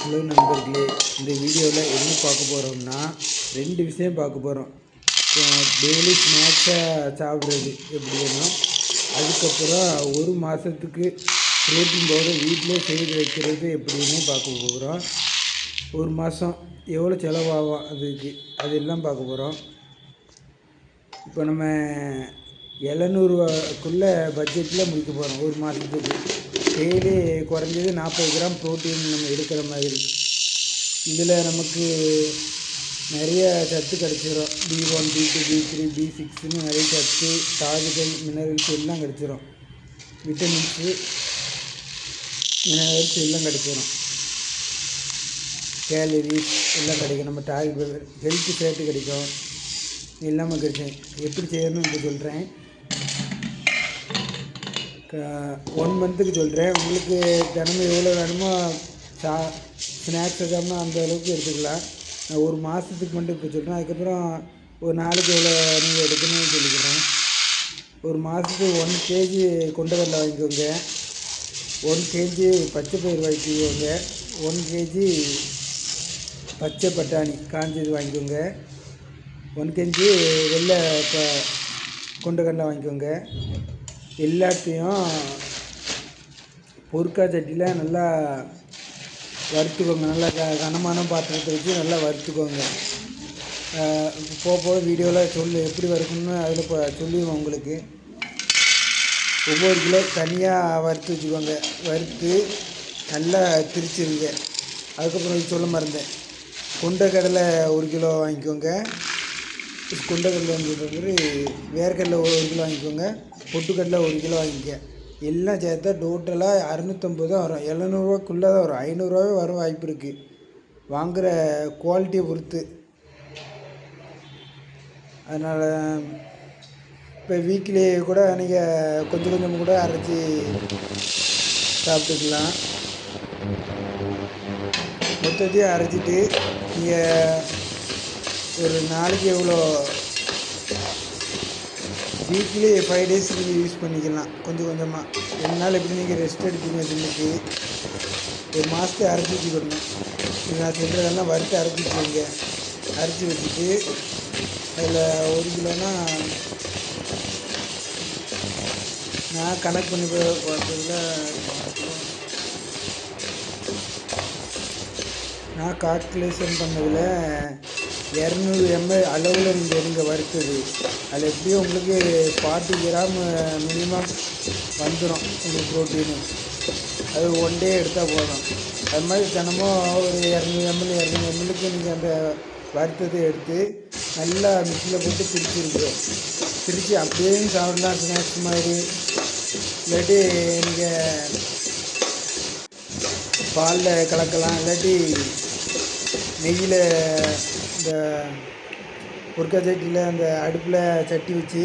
Hello நண்பர்களே, இந்த வீடியோவில் என்ன பார்க்க போகிறோம்னா 2 விஷயம் பார்க்க போகிறோம். டெய்லி ஸ்நாக்ஸாக சாப்பிட்றது எப்படி வேணும், அதுக்கப்புறம் ஒரு மாதத்துக்கு ப்ரோட்டீன் பவுடர் வீட்டிலே செய்து வைக்கிறது எப்படின்னு பார்க்க போகிறோம். ஒரு மாதம் எவ்வளோ செலவாகும் அதெல்லாம் பார்க்க போகிறோம். இப்போ நம்ம 700 பட்ஜெட்டில் முடிக்க போகிறோம். ஒரு மாதத்துக்கு டெய்லி குறைஞ்சது 40 கிராம் ப்ரோட்டீன் நம்ம எடுக்கிற மாதிரி. இதில் நமக்கு நிறைய சத்து கிடச்சிரும். B1, B2, B3, B6ன்னு நிறைய சத்து, தாதுகள், மினரல்ஸ் எல்லாம் கிடச்சிரும். விட்டமின்ஸு, மினரல்ஸ் எல்லாம் கிடச்சிரும். கேலரிஸ் எல்லாம் கிடைக்கும். நம்ம ஹெல்த்து சேர்த்து கிடைக்கும். எல்லாமே கிடைக்கும். எப்படி செய்யணும்னு இப்போ சொல்கிறேன். 1 மந்த்துக்கு சொல்கிறேன். உங்களுக்கு தினமும் எவ்வளோ வேணுமோ ஸ்நாக்ஸ் எதாமல் அந்த அளவுக்கு எடுத்துக்கலாம். நான் ஒரு மாதத்துக்கு மட்டும் இப்போ சொல்கிறேன். அதுக்கப்புறம் ஒரு நாளைக்கு எவ்வளோ நீங்கள் எடுக்கணும்னு சொல்லிக்கிறேன். ஒரு மாதத்துக்கு 1 kg கொண்டக்கடலை வாங்கிக்கோங்க, 1 kg பச்சை பயிர் வாங்கிக்கோங்க, 1 kg பச்சை பட்டாணி காஞ்சது வாங்கிக்கோங்க, 1 kg வெள்ளை கொண்டக்கடலை வாங்கிக்கோங்க. எல்லாத்தையும் பொறுக்கா சட்டியில் நல்லா வறுத்துக்கோங்க. நல்லா கனமான பாத்திரத்தை வச்சு நல்லா வறுத்துக்கோங்க. போக வீடியோவில் எப்படி வறுக்கணும்னு அதில் சொல்லுவோம் உங்களுக்கு. ஒவ்வொரு கிலோ தனியாக வறுத்து வச்சுக்கோங்க. வறுத்து நல்லா திரிச்சிருங்க. அதுக்கப்புறம் இது சொல்ல மறந்தேன், கொண்டக்கடலை 1 கிலோ வாங்கிக்கோங்க. கொண்டக்கடலை வந்து வேர்க்கடலை 1 கிலோ வாங்கிக்கோங்க. பொட்டுக்கடலை 1 கிலோ வாங்கிக்க. எல்லாம் சேர்த்தா டோட்டலாக 650 தான் வரும். 700 தான் வரும். 500 வர வாய்ப்பு இருக்குது, வாங்குகிற குவாலிட்டியை பொறுத்து. அதனால் இப்போ வீக்லி கூட நீங்கள் கொஞ்சம் கொஞ்சம் கூட அரைச்சி சாப்பிட்டுக்கலாம். மொத்தத்தையும் அரைச்சிட்டு நீங்கள் ஒரு நாளைக்கு எவ்வளோ, வீக்லி 5 days நீங்கள் யூஸ் பண்ணிக்கலாம். கொஞ்சம் கொஞ்சமாக 2 நாள் எப்படி நீங்கள் ரெஸ்ட் எடுப்பீங்க தின்னுக்கு, ஒரு மாதத்தை அரைச்சி வச்சுக்கணும். இது நான் சொல்கிறதெல்லாம் வறுத்து அரைச்சி வச்சுக்கோங்க. அரைச்சி வச்சுட்டு அதில் 1 கிலோனா நான் கணக்கு பண்ணி பார்த்ததில் நான் கால்குலேஷன் பண்ணதில் 200 ml அளவில் நீங்கள் எடுங்க வறுத்தது. அதில் எப்படியும் உங்களுக்கு 40 கிராம் மினிமம் வந்துடும் உங்களுக்கு ப்ரோட்டீனு. அது 1 day எடுத்தால் போதும். அது மாதிரி தினமும் ஒரு 200 ml 200 mlக்கு நீங்கள் அந்த வறுத்ததை எடுத்து நல்லா மிக்சியில் போட்டு பிரிச்சுருக்கு. பிரித்து அப்படியே சாப்பிடலாம் ஸ்நாக்ஸ் மாதிரி. இல்லாட்டி நீங்கள் பாலில் கலக்கலாம், இல்லாட்டி நெய்யில் இந்த பொறுக்கா சட்டியில் அந்த அடுப்பில் சட்டி வச்சு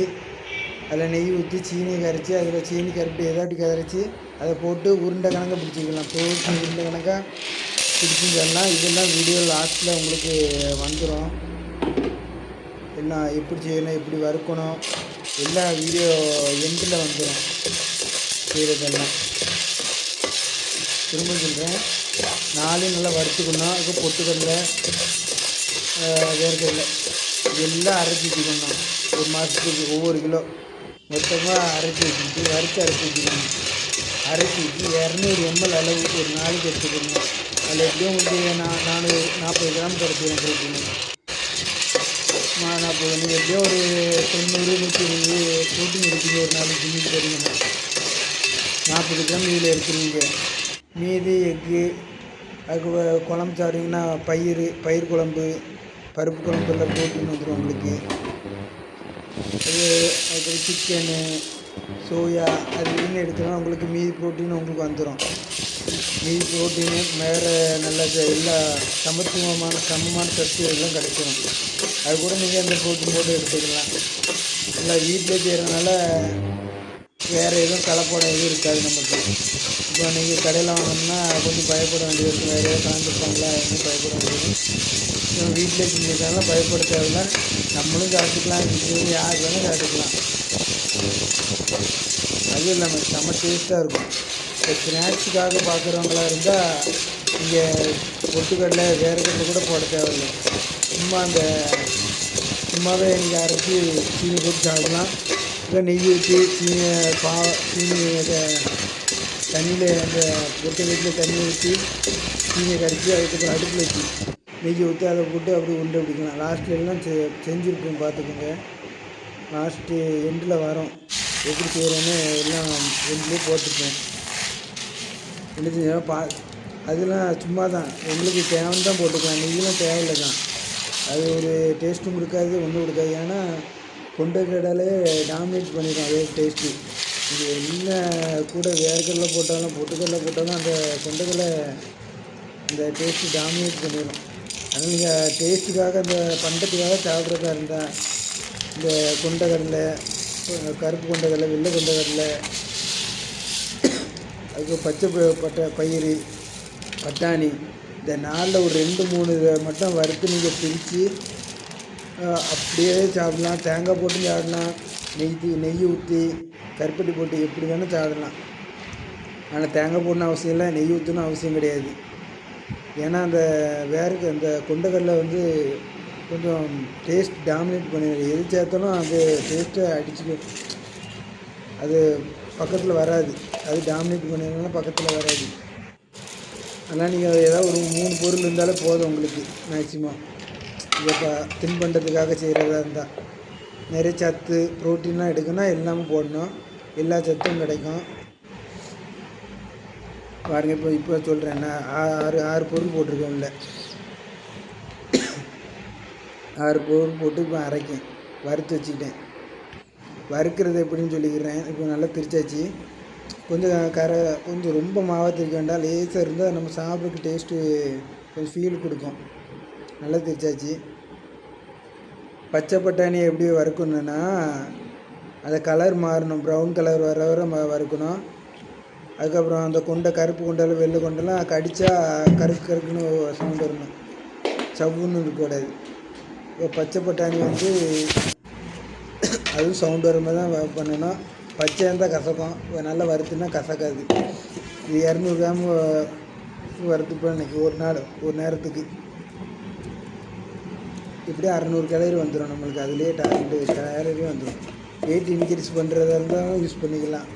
அதில் நெய் ஊற்றி சீனியை கரைச்சி அதில் சீனி கருப்பி ஏதாட்டி கரைச்சி அதை போட்டு உருண்டை கணக்காக பிடிச்சிக்கலாம். உருண்டை கணக்காக பிடிச்சிக்கலாம். இதெல்லாம் வீடியோ லாஸ்ட்டில் உங்களுக்கு வந்துடும். எல்லாம் எப்படி செய்யணும், எப்படி வறுக்கணும், எல்லா வீடியோ எண்டில் வந்துடும் செய்கிறதெல்லாம். திரும்ப சொல்கிறேன், 4 நல்லா வறுத்துக்கணும். அதுக்கு பொட்டுக்கடலை, வேர்க்கடலை எல்லாம் அரைச்சி வச்சுக்கணும். ஒரு மாதத்துக்கு ஒவ்வொரு கிலோ மொத்தமாக அரைச்சி வச்சுக்கிட்டு வறுத்து அரைச்சி வச்சுக்கணும். அரைச்சி வச்சு 200 ml அளவு ஒரு நாளைக்கு எடுத்துக்கணும். அதில் எப்படியும் உங்களுக்கு 40 கிராம் கிடச்சிடும் ப்ரோட்டீன். 40 நீங்கள் எப்படியும் ஒரு 90 120 ப்ரோட்டீன் எடுப்பீங்க ஒரு நாளைக்கு. ஜிம்முக்கு போகிறீங்கன்னா 40 கிராம் இதில் எடுத்துருவீங்க. மீதி எக்கு, அதுக்கு குழம்பு சாப்பிட்டீங்கன்னா பயிர் குழம்பு, பருப்பு குழம்புல ப்ரோட்டீன் வந்துடும் உங்களுக்கு. அதுக்கப்புறம் சிக்கனு, சோயா அது இன்னும் எடுத்தோன்னா உங்களுக்கு மீதி ப்ரோட்டீன் உங்களுக்கு வந்துடும். மீதி ப்ரோட்டீனு வேறு நல்ல எல்லா சமமான சத்து எல்லாம் கிடைச்சிடும். அது கூட நீங்கள் அந்த ப்ரோட்டீன் போட்டு எடுத்துக்கலாம். நல்லா வீட்டிலே செய்கிறதுனால வேறு எதுவும் கலப்படம் எதுவும் இருக்காது நமக்கு. இப்போ நீங்கள் கடையில் வாங்கினோம்னா கொஞ்சம் பயப்பட வேண்டியது இருக்கும். வேறு எதாவது கலந்துருப்பாங்களா எதுவும் பயப்பட வேண்டியது. நம்ம வீட்டிலே செஞ்சுருக்காங்க, பயப்பட தேவையில்லை. நம்மளும் சாப்பிட்டுக்கலாம், வீட்டில் யார் வேணாலும் சாப்பிட்டுக்கலாம். அதுவும் இல்லாமல் செம்ம டேஸ்ட்டாக இருக்கும். இப்போ ஸ்நாக்ஸுக்காக பார்க்குறவங்களா இருந்தால் இங்கே பொட்டுக்கடலை வேர்க்கடலை கூட போட தேவையில்லை. சும்மாவே நீங்கள் அரைச்சி சீனி போட்டு சாப்பிடலாம். இல்லை நெய் ஊற்றி சீனி தண்ணியில் அந்த பொட்டு வீட்டில் தண்ணி ஊற்றி சீனியை கரைச்சி அதுக்கப்புறம் அடுப்பில் வச்சு நெய் ஊற்றி அதை போட்டு அப்படி உருண்டை பிடிக்கலாம். லாஸ்ட்டில் எல்லாம் செஞ்சுருப்போம், பார்த்துக்கோங்க. லாஸ்ட்டு எண்டில் வரோம் எப்படி செய்கிறேன்னு எல்லாம் எண்ட்லேயே போட்டுப்போம். என்ன செஞ்சோம் அதெல்லாம் சும்மா தான், உங்களுக்கு தேவைன்னு தான் போட்டுக்கலாம். நெய்யெலாம் தேவையில்லை தான். அது ஒரு டேஸ்ட்டும் கொடுக்காது, ஒன்றும் கொடுக்காது. ஏன்னா கொண்டைக்கடலை டாமினேட் பண்ணிடும் அதே டேஸ்ட்டு. இது என்ன கூட வேர்க்கடலை போட்டாலும் பொட்டுக்கடலை போட்டாலும் அந்த கொண்டைக்கடலை அந்த டேஸ்ட்டு டாமினேட் பண்ணிடும். அதனால் நீங்கள் டேஸ்ட்டுக்காக அந்த பண்டத்துக்காக சாப்பிட்றதா இருந்தால் இந்த கொண்டைக்கடலை, கருப்பு கொண்டைக்கடலை, வெள்ளை கொண்டைக்கடலை, அதுக்கு பச்சை பயிறு, பட்டாணி, இந்த நாளில் ஒரு 2-3 இதை மட்டும் வறுத்து நீங்கள் பிரித்து அப்படியே சாப்பிட்லாம். தேங்காய் போட்டு சாப்பிடலாம், நெய் ஊற்றி கருப்பட்டி போட்டு எப்படி வேணால் சாப்பிடலாம். ஆனால் தேங்காய் போடணும் அவசியம் இல்லை, நெய் ஊற்றணும் அவசியம் கிடையாது. ஏன்னா அந்த அந்த கொண்டைக்கடலை வந்து கொஞ்சம் டேஸ்ட் டாமினேட் பண்ணிடுது. எது சேர்த்தாலும் அது டேஸ்ட்டை அடிச்சுக்கும், அது பக்கத்தில் வராது. அது டாமினேட் பண்ணிடுறதுனால பக்கத்தில் வராது. அதனால் நீங்கள் ஏதாவது ஒரு 3 பொருள் இருந்தாலே போதும் உங்களுக்கு. மேக்ஸிமம் இப்போ தின்பண்டத்துக்காக செய்கிறதா இருந்தால் நிறைய சத்து ப்ரோட்டீன்லாம் எடுக்கணும், எல்லாமே போடணும், எல்லா சத்தும் கிடைக்கும். பாருங்கள், இப்போ சொல்கிறேன், நான் 6 பொருள் போட்டிருக்கேன். இல்லை 6 பொருள் போட்டு இப்போ அரைக்கேன், வறுத்து வச்சுக்கிட்டேன். வறுக்கிறது எப்படின்னு சொல்லிக்கிறேன். இப்போ நல்லா திரிச்சாச்சு. கொஞ்சம் ரொம்ப மாவாக திரிக்க வேண்டாம், லேசாக இருந்தால் நம்ம சாப்பிட்றதுக்கு டேஸ்ட்டு கொஞ்சம் ஃபீல் கொடுக்கும். நல்லா திரிச்சாச்சு. பச்சை பட்டாணி எப்படி வறுக்கணுன்னா அதை கலர் மாறணும், ப்ரௌன் கலர் வர வறுக்கணும். அதுக்கப்புறம் அந்த கருப்பு கொண்டெல்லாம் வெள்ளை கொண்டெல்லாம் கடித்தா கருக்குன்னு சவுண்ட் வரணும், சவ்வுன்னு இருக்கக்கூடாது. இப்போ பச்சை பட்டாணி வந்து அதுவும் சவுண்ட் வர மாதிரி தான் பண்ணணும். பச்சையாக இருந்தால் கசக்கும், நல்லா வறுத்துனா கசக்காது. இது 200 கிராம் வறுத்துப்போம் இன்றைக்கி ஒரு நேரத்துக்கு. இப்படியே 600 கேலரி வந்துடும் நம்மளுக்கு. அதுலேயே கேலரி வந்துடும். வெயிட் இன்க்ரீஸ் பண்ணுறதா இருந்தாலும் யூஸ் பண்ணிக்கலாம்.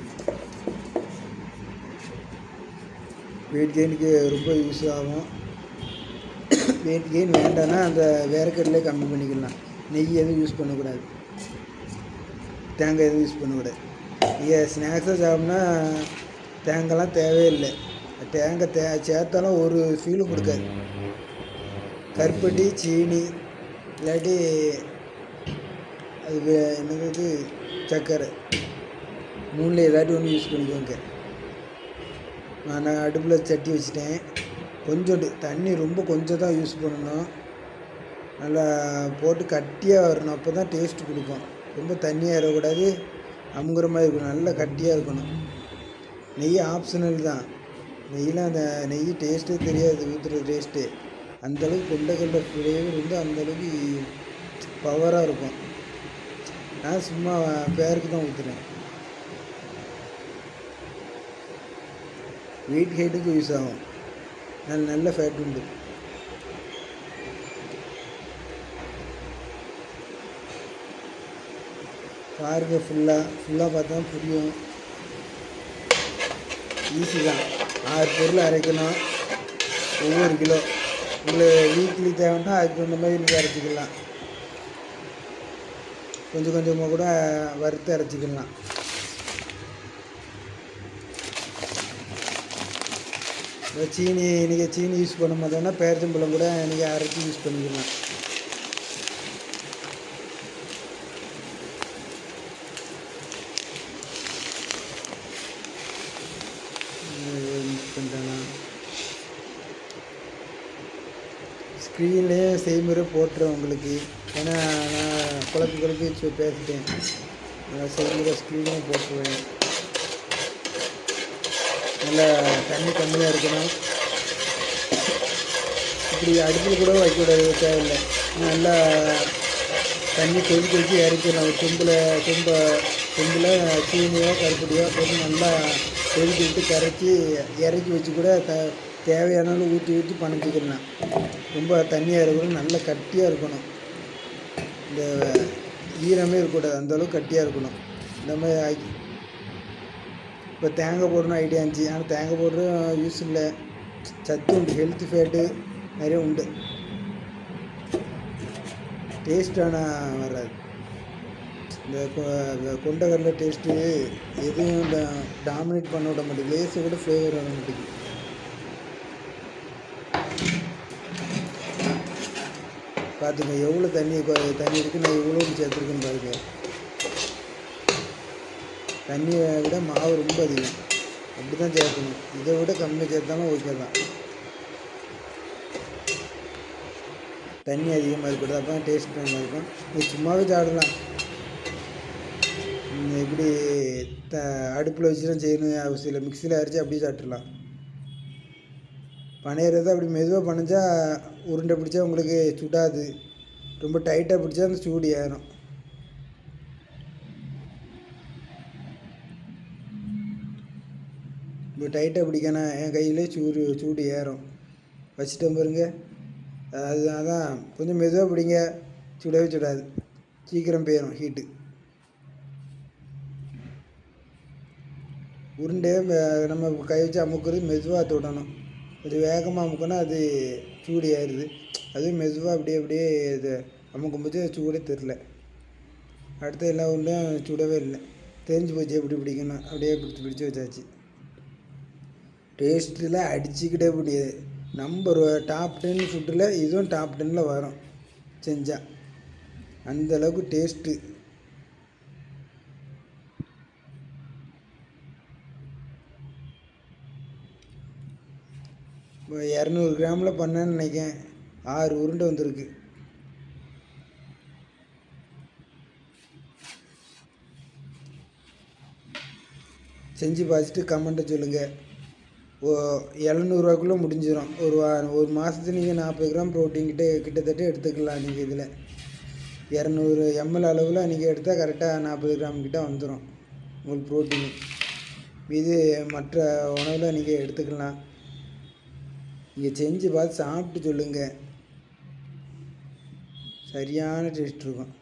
வெயிட் கெயினுக்கு ரொம்ப யூஸ் ஆகும். வெயிட் கெயின் வேண்டாம்னா அந்த வேர்க்கடலையே கம்மி பண்ணிக்கலாம். நெய் எதுவும் யூஸ் பண்ணக்கூடாது, தேங்காய் எதுவும் யூஸ் பண்ணக்கூடாது. நீங்கள் ஸ்நாக்ஸாக சாப்பிட்னா தேங்காய்லாம் தேவையில்லை. தேங்காய் சேர்த்தாலும் ஒரு ஃபீலும் கொடுக்காது. கருப்பட்டி, சீனி, இல்லாட்டி அது என்னது சர்க்கரை, 3ல் ஏதாட்டி ஒன்று யூஸ் பண்ணிக்கோங்க. நான் அடுப்பில் சட்டி வச்சுட்டேன். கொஞ்சோண்டு தண்ணி, ரொம்ப கொஞ்சம் தான் யூஸ் பண்ணணும். நல்லா போட்டு கட்டியாக வரணும், அப்போ தான் டேஸ்ட்டு கொடுக்கும். ரொம்ப தண்ணியாக இருக்கக்கூடாது, அமுங்குற மாதிரி இருக்கணும், நல்லா கட்டியாக இருக்கணும். நெய் ஆப்ஷனல் தான். நெய்லாம் அந்த நெய் டேஸ்ட்டே தெரியாது, ஊற்றுற டேஸ்ட்டு. அந்தளவுக்கு கொண்டைக்கடலை ஃப்ளேவர் வந்து அந்தளவுக்கு பவராக இருக்கும். நான் சும்மா பேருக்கு தான் ஊற்றுறேன். வெயிட் ஹைட்டுக்கு யூஸ் ஆகும், நல்ல ஃபேட் உண்டு. பாருங்க, ஃபுல்லாக பார்த்தா புரியும். ஈஸி தான். 6 பொருள் அரைக்கணும், ஒவ்வொரு கிலோ. உங்களுக்கு வீக்லி தேவைன்னா அதுக்கு தகுந்த மாதிரி நீங்கள் அரைச்சிக்கலாம். கொஞ்சம் கொஞ்சமாக கூட வறுத்து அரைச்சிக்கலாம். சீனி, நீங்கள் சீனி யூஸ் பண்ண மாட்டோன்னா பேரிச்சம்பழம் கூட நீங்கள் அரைச்சி யூஸ் பண்ணிக்கலாம். ஸ்க்ரீன்லேயே செய்முறை போட்டுறேன் உங்களுக்கு. ஏன்னா நான் குழப்பி பேசிட்டேன். நான் செய்முறை ஸ்க்ரீனே போட்டுருவேன். நல்லா தண்ணி கம்மியாக இருக்கணும். இப்படி அடுப்பில் கூட வைக்கக்கூடாது, தேவையில்லை. நல்லா தண்ணி கொதிக்க வச்சு இறக்கணும். சொம்பில் சீனியோ கருப்பட்டியோ போட்டு நல்லா கொதிக்க விட்டு கரைச்சி இறக்கி வச்சு கூட தேவையான அளவு ஊற்றி ஊற்றி பனைஞ்சிக்கலாம். ரொம்ப தண்ணியாக இருக்கணும், நல்ல கட்டியாக இருக்கணும். இந்த ஈரமே இருக்கக்கூடாது, அந்தளவுக்கு கட்டியாக இருக்கணும். இந்த மாதிரி ஆக்கி இப்போ தேங்காய் போடணும் ஐடியா இருந்துச்சு. ஆனால் தேங்காய் போடுற யூஸ் இல்லை. சத்து உண்டு, ஹெல்த் ஃபேட்டு நிறைய உண்டு. டேஸ்ட்டான வராது. இந்த கொண்டக்கடலை டேஸ்ட்டு எதுவும் டாமினேட் பண்ண விட மாட்டேங்குது. லேஸை கூட ஃப்ளேவர் வர மாட்டேங்குது. பார்த்துங்க எவ்வளோ தண்ணி இருக்குது, நான் எவ்வளோ சேர்த்துருக்கேன்னு பாருங்க. தண்ணியை விட மாவு ரொம்ப அதிகம், அப்படி தான் சேர்க்கணும். இதை விட கம்மியாக சேர்த்தாலும் ஓகே தான். தண்ணி அதிகமாக இருக்கக்கூடாது, அப்போ தான் டேஸ்ட் நல்லா இருக்கும். இது சும்மாவே சாப்பிடலாம். இப்படி அடுப்பில் வச்சு தான் செய்யணும் அவசியம் இல்லை. மிக்சியில் அரைச்சி அப்படியே சாப்பிட்றலாம். பனையிறதை அப்படி மெதுவாக பனைஞ்சா உருண்டை பிடிச்சா உங்களுக்கு சுடாது. ரொம்ப டைட்டாக பிடிச்சா அந்த சூடு ஏறும். இப்போ டைட்டாக பிடிக்கணும், என் கையிலே சூடு ஏறும். வச்சுட்டேன் பாருங்க. அதான் கொஞ்சம் மெதுவாக பிடிங்க, சுடவே சுடாது, சீக்கிரம் போயிடும் ஹீட்டு. உருண்டையே நம்ம கை வச்சு அமுக்குறது மெதுவாக தொடணும். கொஞ்சம் வேகமாக அமுக்கணும், அது சூடு ஏறுது. அதுவும் மெதுவாக அப்படியே இது அமுக்கும்போது சூடே தெரில. அடுத்த எல்லா உருண்டையும் சுடவே இல்லை, தெரிஞ்சு போச்சு எப்படி பிடிக்கணும். அப்படியே பிடிச்சி வச்சாச்சு. டேஸ்ட்டில் அடிச்சுக்கிட்டே முடியாது. நம்பர் டாப் 10 ஃபுட்டில் இதுவும் டாப் 10 வரும் செஞ்சால். அந்தளவுக்கு டேஸ்ட்டு. இப்போ 200 கிராமில் பண்ணேன்னு நினைக்கிறேன், 6 உருண்டை வந்திருக்கு. செஞ்சு பார்த்துட்டு கமெண்ட்டை சொல்லுங்கள். 700 முடிஞ்சிடும். ஒரு மாதத்துக்கு நீங்கள் 40 கிராம் ப்ரோட்டீன் கிட்டத்தட்ட எடுத்துக்கலாம். நீங்கள் இதில் 200 ml அளவில் நீங்கள் எடுத்தால் கரெக்டாக 40 கிராம் கிட்ட வந்துடும் உங்களுக்கு ப்ரோட்டீன். இது மற்ற உணவில் நீங்கள் எடுத்துக்கலாம். நீங்கள் செஞ்சு பார்த்து சாப்பிட்டு சொல்லுங்கள், சரியான டேஸ்ட் இருக்கும்.